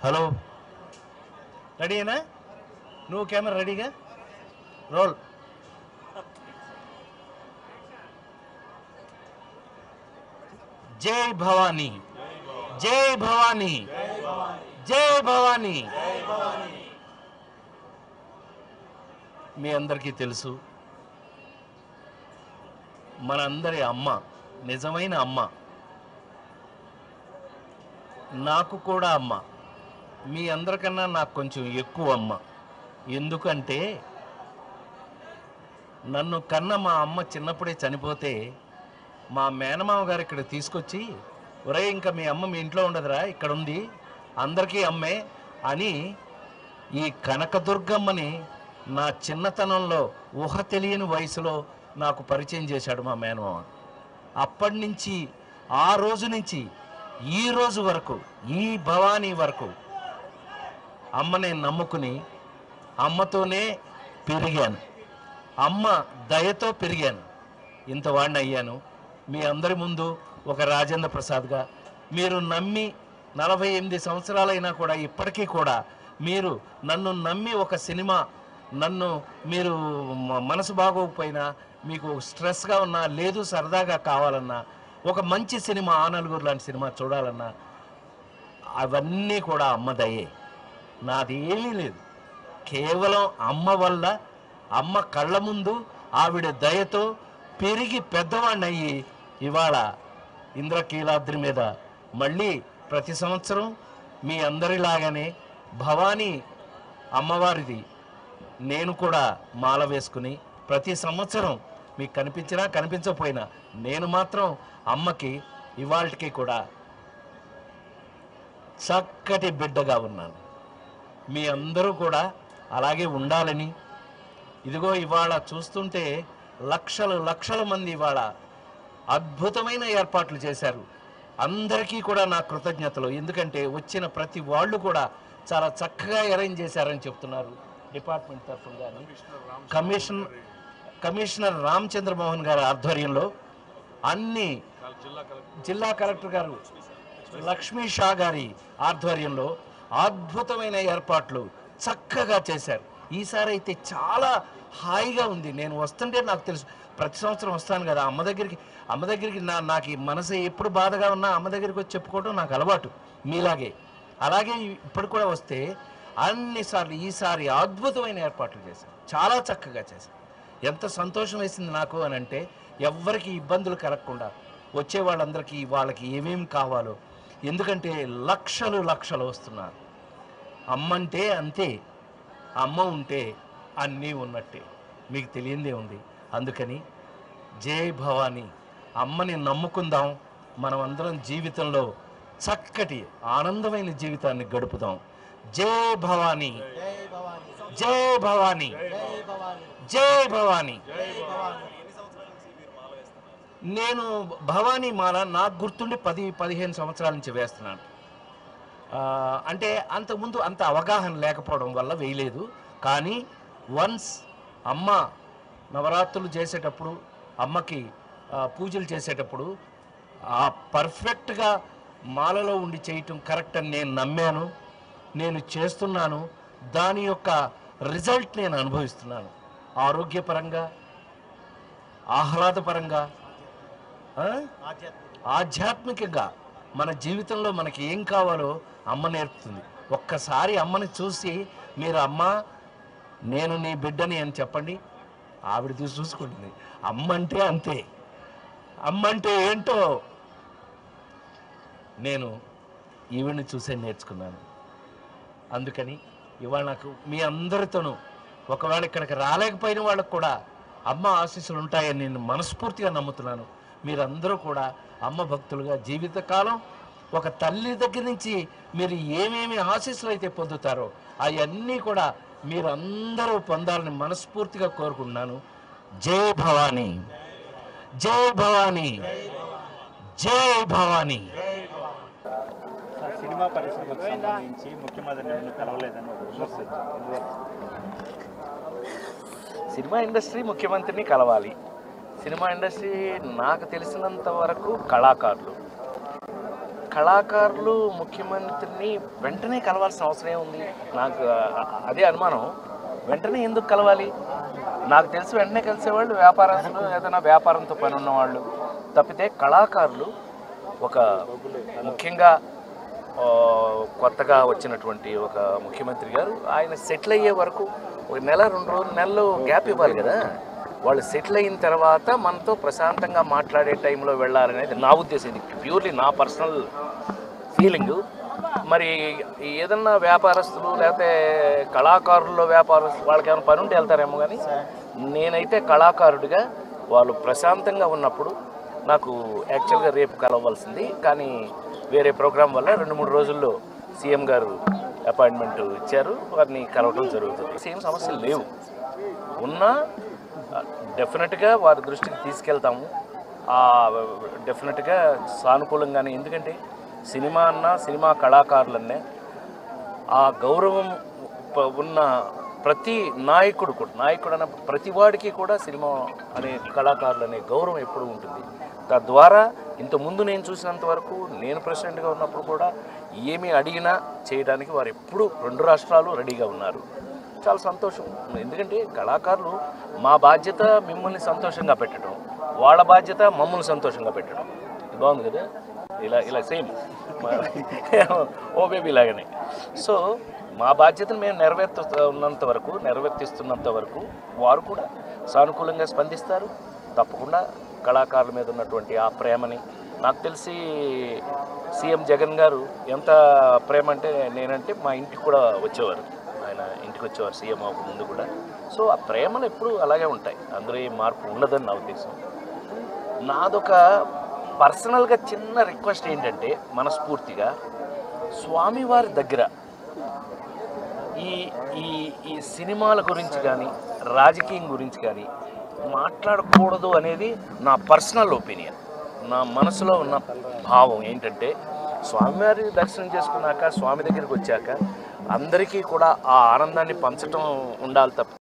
Hello, రెడీనా? నువ్వు camera రెడీగా? రోల్. జై భవానీ, జై భవానీ, జై భవానీ. మీ అందరికీ తెలుసు, మనందరి అమ్మ, నిజమైన అమ్మ, నాకు కూడా అమ్మ. మీ అందరికన్నా నాకు కొంచెం ఎక్కువ అమ్మ. ఎందుకంటే నన్ను కన్న మా అమ్మ చిన్నప్పుడే చనిపోతే మా మేనమామ గారు ఇక్కడ తీసుకొచ్చి, ఒరే ఇంకా మీ అమ్మ మీ ఇంట్లో ఉండదురా, ఇక్కడ ఉంది, అందరికీ అమ్మే అని ఈ కనకదుర్గమ్మని నా చిన్నతనంలో ఊహ తెలియని వయసులో నాకు పరిచయం చేశాడు మా మేనమామ. అప్పటి నుంచి, ఆ రోజు నుంచి ఈ రోజు వరకు, ఈ భవానీ వరకు అమ్మనే నమ్ముకుని అమ్మతోనే పెరిగాను. అమ్మ దయతో పెరిగాను. ఇంతవాడిని అయ్యాను. మీ అందరి ముందు ఒక రాజేంద్ర ప్రసాద్గా మీరు నమ్మి 48 సంవత్సరాలైనా కూడా ఇప్పటికీ కూడా మీరు నన్ను నమ్మి ఒక సినిమా, నన్ను మీరు మనసు బాగోకపోయినా, మీకు స్ట్రెస్గా ఉన్నా, లేదు సరదాగా కావాలన్నా, ఒక మంచి సినిమా, ఆ నలుగురు లాంటి సినిమా చూడాలన్నా, అవన్నీ కూడా అమ్మ దయే. నాది ఏమీ లేదు. కేవలం అమ్మ వల్ల, అమ్మ కళ్ళ ముందు ఆవిడ దయతో పెరిగి పెద్దవాడిని అయ్యి ఇవాళ ఇంద్రకీలాద్రి మీద మళ్ళీ ప్రతి సంవత్సరం మీ అందరిలాగానే భవానీ అమ్మవారిది నేను కూడా మాల వేసుకుని ప్రతి సంవత్సరం మీకు కనిపించినా కనిపించకపోయినా నేను మాత్రం అమ్మకి ఇవాళకి కూడా చక్కటి బిడ్డగా ఉన్నాను. మీ అందరూ కూడా అలాగే ఉండాలని, ఇదిగో ఇవాళ చూస్తుంటే లక్షల లక్షల మంది ఇవాళ అద్భుతమైన ఏర్పాట్లు చేశారు. అందరికీ కూడా నా కృతజ్ఞతలు. ఎందుకంటే వచ్చిన ప్రతి వాళ్ళు కూడా చాలా చక్కగా అరేంజ్ చేశారని చెప్తున్నారు డిపార్ట్మెంట్ తరఫున. కానీ కమిషనర్ రామచంద్రమోహన్ గారి ఆధ్వర్యంలో అన్ని, జిల్లా కలెక్టర్ గారు లక్ష్మీ షా గారి ఆధ్వర్యంలో అద్భుతమైన ఏర్పాట్లు చక్కగా చేశారు. ఈసారి అయితే చాలా హాయిగా ఉంది. నేను వస్తుంటే నాకు తెలుసు, ప్రతి సంవత్సరం వస్తాను కదా అమ్మ దగ్గరికి నాకు ఈ మనసు ఎప్పుడు బాధగా ఉన్నా అమ్మ దగ్గరికి వచ్చి చెప్పుకోవడం నాకు అలవాటు, మీలాగే. అలాగే ఇప్పుడు కూడా వస్తే అన్నిసార్లు ఈసారి అద్భుతమైన ఏర్పాట్లు చేశారు, చాలా చక్కగా చేశారు. ఎంత సంతోషం వేసింది నాకు అని అంటే, ఎవ్వరికి ఇబ్బందులు కలగకుండా వచ్చే వాళ్ళందరికీ వాళ్ళకి ఏమేమి కావాలో, ఎందుకంటే లక్షలు లక్షలు వస్తున్నారు. అమ్మంటే అంతే, అమ్మ ఉంటే అన్నీ ఉన్నట్టే, మీకు తెలియందే ఉంది. అందుకని జై భవానీ, అమ్మని నమ్ముకుందాం. మనం అందరం జీవితంలో చక్కటి ఆనందమైన జీవితాన్ని గడుపుదాం. జై భవానీ, జై భవానీ, జై భవానీ. నేను భవానీ మాల నాకు గుర్తుండి 10-15 సంవత్సరాల నుంచి వేస్తున్నాను. అంటే అంతకుముందు అంత అవగాహన లేకపోవడం వల్ల వేయలేదు. కానీ వన్స్ అమ్మ నవరాత్రులు చేసేటప్పుడు, అమ్మకి పూజలు చేసేటప్పుడు ఆ పర్ఫెక్ట్గా మాలలో ఉండి చేయటం కరెక్ట్ అని నేను నమ్మాను. నేను చేస్తున్నాను. దాని యొక్క రిజల్ట్ నేను అనుభవిస్తున్నాను. ఆరోగ్యపరంగా, ఆహ్లాదపరంగా, ఆధ్యాత్మికంగా మన జీవితంలో మనకి ఏం కావాలో అమ్మ నేర్పుతుంది. ఒక్కసారి అమ్మని చూసి మీరు అమ్మ నేను నీ బిడ్డని అని చెప్పండి, ఆవిడ చూసుకుంటుంది. అమ్మ అంటే అంతే. అమ్మ అంటే ఏంటో నేను ఈవిడ్ని చూసే నేర్చుకున్నాను. అందుకని ఇవాళ నాకు మీ అందరితోనూ, ఒకవేళ ఇక్కడికి రాలేకపోయిన వాళ్ళకు కూడా అమ్మ ఆశీస్సులు ఉంటాయని నేను మనస్ఫూర్తిగా నమ్ముతున్నాను. మీరందరూ కూడా అమ్మ భక్తులుగా జీవితకాలం ఒక తల్లి దగ్గర నుంచి మీరు ఏమేమి ఆశీస్సులు అయితే పొందుతారో అవన్నీ కూడా మీరందరూ పొందాలని మనస్ఫూర్తిగా కోరుకుంటున్నాను. జై భవానీ, జై భవానీ, జై భవానీ. సినిమా పరిశ్రమకు సంబంధించి ముఖ్యమంత్రి కలవలేదని సినిమా ఇండస్ట్రీ ముఖ్యమంత్రిని కలవాలి. సినిమా ఇండస్ట్రీ నాకు తెలిసినంత వరకు కళాకారులు, కళాకారులు ముఖ్యమంత్రిని వెంటనే కలవాల్సిన అవసరం ఏముంది? నాకు అదే అనుమానం. వెంటనే ఎందుకు కలవాలి? నాకు తెలిసి వెంటనే కలిసేవాళ్ళు వ్యాపారస్తులు, ఏదైనా వ్యాపారంతో పని ఉన్నవాళ్ళు తప్పితే కళాకారులు ఒక ముఖ్యంగా కొత్తగా వచ్చినటువంటి ఒక ముఖ్యమంత్రి గారు ఆయన సెటిల్ అయ్యే వరకు ఒక నెల 2 నెలలు గ్యాప్ ఇవ్వాలి కదా. వాళ్ళు సెటిల్ అయిన తర్వాత మనతో ప్రశాంతంగా మాట్లాడే టైంలో వెళ్ళాలనేది నా ఉద్దేశం. ఇది ప్యూర్లీ నా పర్సనల్ ఫీలింగు. మరి ఏదన్నా వ్యాపారస్తులు లేకపోతే కళాకారుల్లో వ్యాపారస్తులు వాళ్ళకి ఏమైనా పని ఉంటే వెళ్తారేమో, కానీ నేనైతే కళాకారుడిగా వాళ్ళు ప్రశాంతంగా ఉన్నప్పుడు నాకు యాక్చువల్గా రేపు కలవలసింది, కానీ వేరే ప్రోగ్రాం వల్ల 2-3 రోజుల్లో సీఎం గారు అపాయింట్మెంట్ ఇచ్చారు. వారిని కలవడం జరుగుతుంది. సేమ్ సమస్యలు లేవు, ఉన్నా డెఫినెట్గా వారి దృష్టికి తీసుకెళ్తాము. డెఫినెట్గా సానుకూలంగానే. ఎందుకంటే సినిమా అన్నా సినిమా కళాకారులన్నే ఆ గౌరవం ఉన్న ప్రతి నాయకుడు అన్న ప్రతి వాడికి కూడా సినిమా అనే కళాకారులు అనే గౌరవం ఎప్పుడూ ఉంటుంది. తద్వారా ఇంతకుముందు నేను చూసినంత వరకు, నేను ప్రెసిడెంట్గా ఉన్నప్పుడు కూడా ఏమి అడిగినా చేయడానికి వారు ఎప్పుడూ 2 రాష్ట్రాలు రెడీగా ఉన్నారు. చాలా సంతోషం. ఎందుకంటే కళాకారులు మా బాధ్యత మిమ్మల్ని సంతోషంగా పెట్టడం, వాళ్ళ బాధ్యత మమ్మల్ని సంతోషంగా పెట్టడం. బాగుంది కదా? ఇలా సేమ్ ఓ బేబీ లాగానే. సో మా బాధ్యతను మేము నెరవేర్తిస్తున్నంత వరకు వారు కూడా సానుకూలంగా స్పందిస్తారు. తప్పకుండా కళాకారుల మీద ఉన్నటువంటి ఆ ప్రేమని, నాకు తెలిసి సీఎం జగన్ గారు ఎంత ప్రేమ అంటే, నేనంటే మా ఇంటికి కూడా వచ్చేవారు, ఆయన ఇంటికి వచ్చేవారు సీఎం అవ్వక ముందు కూడా. సో ఆ ప్రేమలు ఎప్పుడు అలాగే ఉంటాయి, అందులో ఏ మార్పు ఉండదని నా ఉద్దేశం. నాదొక పర్సనల్గా చిన్న రిక్వెస్ట్ ఏంటంటే, మనస్ఫూర్తిగా స్వామివారి దగ్గర ఈ సినిమాల గురించి కానీ రాజకీయం గురించి కానీ మాట్లాడకూడదు అనేది నా పర్సనల్ ఒపీనియన్. నా మనసులో ఉన్న భావం ఏంటంటే, స్వామివారి దర్శనం చేసుకున్నాక, స్వామి దగ్గరికి వచ్చాక అందరికీ కూడా ఆ ఆనందాన్ని పంచడం ఉండాలి తప్పితే